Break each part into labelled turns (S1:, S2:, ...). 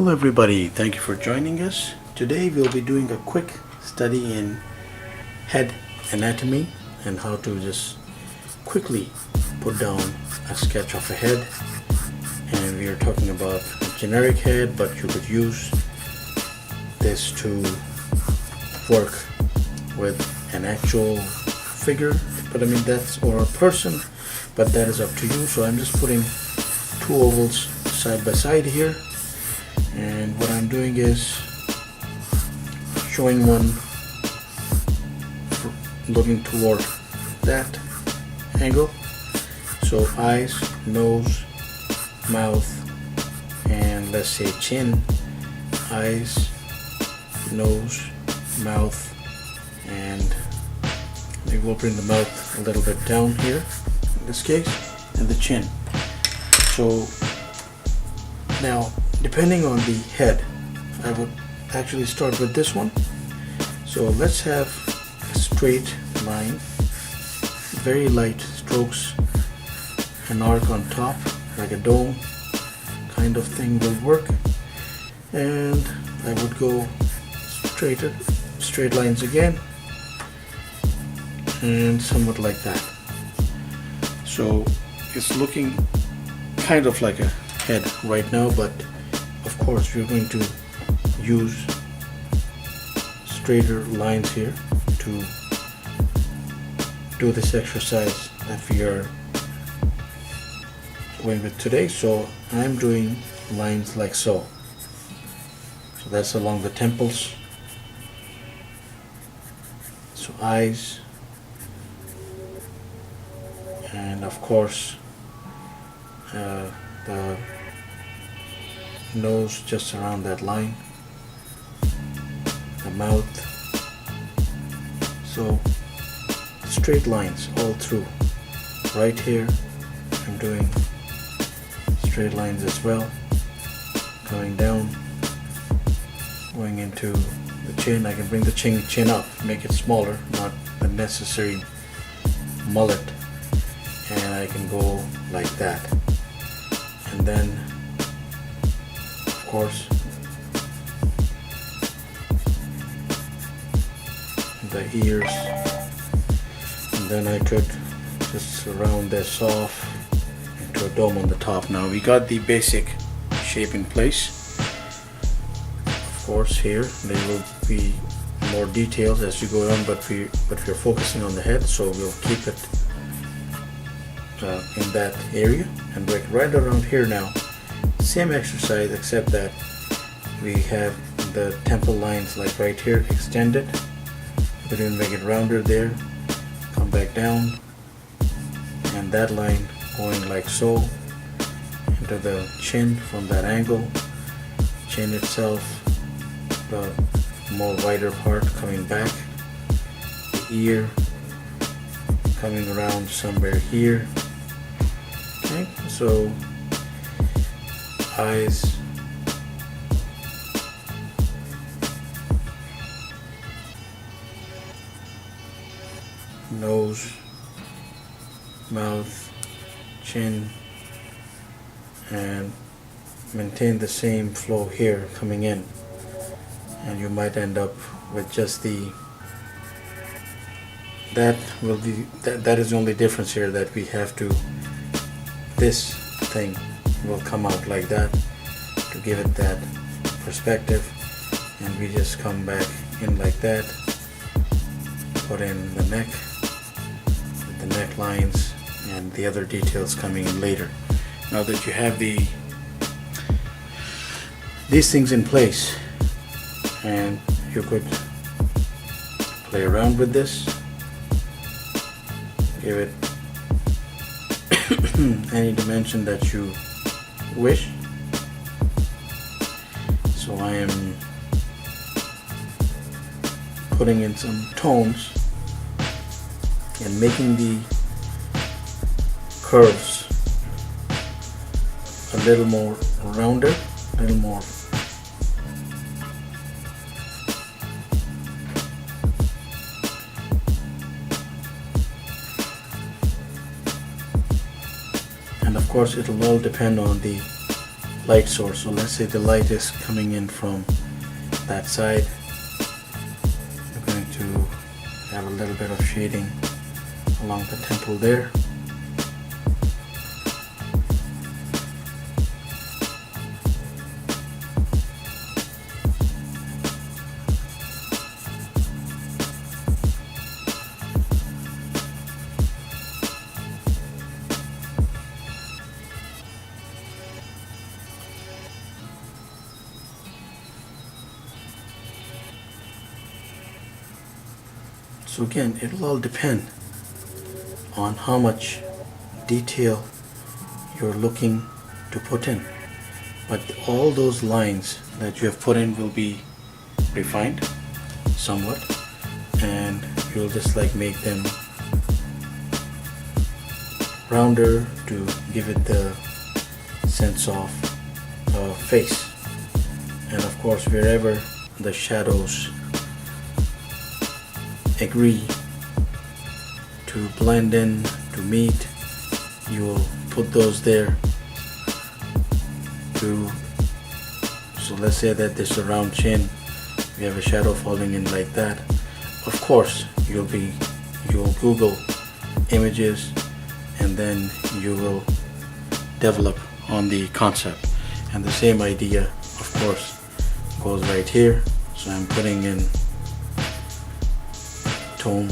S1: Hello everybody, thank you for joining us. Today we'll be doing a quick study in head anatomy and how to just quickly put down a sketch of a head. And we are talking about a generic head, but you could use this to work with an actual figure, but I mean that's, or a person, but that is up to you. So I'm just putting two ovals side by side here, and what I'm doing is showing one looking toward that angle. So eyes, nose, mouth, and let's say chin. Eyes, nose, mouth, and maybe we'll bring the mouth a little bit down here in this case, and the chin. So now, depending on the head, I would actually start with this one. So let's have a straight line, very light strokes, an arc on top, like a dome kind of thing will work. And I would go straight lines again, and somewhat like that. So it's looking kind of like a head right now, but of course we're going to use straighter lines here to do this exercise that we are going with today. So I'm doing lines like so. So that's along the temples. So eyes, and of course the nose just around that line, the mouth. So straight lines all through. Right here I'm doing straight lines as well, going down, going into the chin. I can bring the chin up, make it smaller, not the necessary mullet, and I can go like that. And then of course the ears, and then I could just round this off into a dome on the top. Now we got the basic shape in place. Of course here there will be more details as you go on, but we're focusing on the head, so we'll keep it in that area. And right around here now, same exercise, except that we have the temple lines like right here extended. We're going to make it rounder there, come back down, and that line going like so into the chin from that angle. Chin itself, the more wider part coming back, the ear coming around somewhere here. Okay, so eyes, nose, mouth, chin, and maintain the same flow here coming in, and you might end up with just that is the only difference here, that we have to, this thing will come out like that to give it that perspective, and we just come back in like that, put in the neck, the neck lines, and the other details coming in later. Now that you have these things in place, and you could play around with this, give it any dimension that you wish. So I am putting in some tones and making the curves a little more rounded, a little more and of course it will all depend on the light source. So let's say the light is coming in from that side. We're going to have a little bit of shading along the temple there. So again, it'll all depend on how much detail you're looking to put in. But all those lines that you have put in will be refined somewhat, and you'll just like make them rounder to give it the sense of face. And of course, wherever the shadows agree to blend in, to meet, you will put those there to, so let's say that there's a round chin, we have a shadow falling in like that. Of course, you'll Google images, and then you will develop on the concept. And the same idea, of course, goes right here. So I'm putting in tone,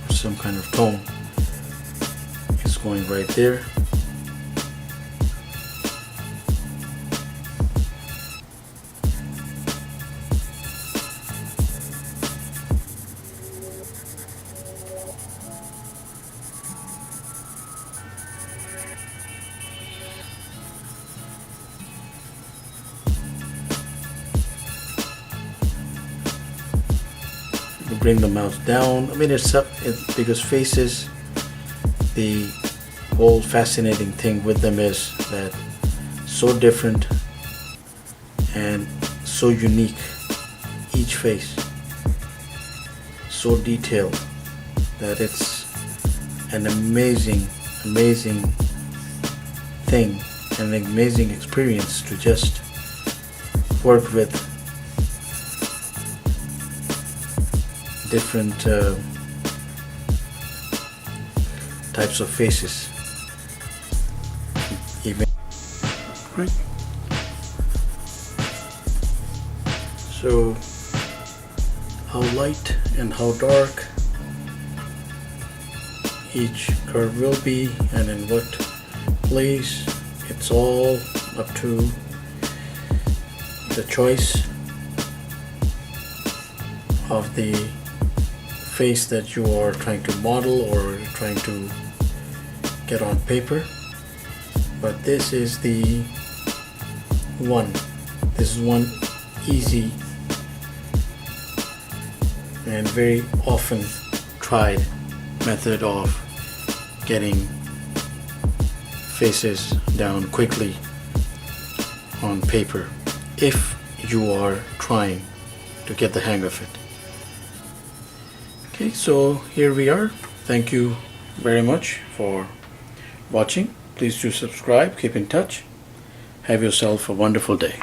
S1: some kind of tone is going right there. Bring the mouse down. I mean, it's because faces, the whole fascinating thing with them is that so different and so unique, each face so detailed, that it's an amazing thing, an amazing experience to just work with different types of faces. Even right. So how light and how dark each curve will be, and in what place, it's all up to the choice of the face that you are trying to model or trying to get on paper. But this is one easy and very often tried method of getting faces down quickly on paper if you are trying to get the hang of it. Okay, so here we are. Thank you very much for watching. Please do subscribe, keep in touch. Have yourself a wonderful day.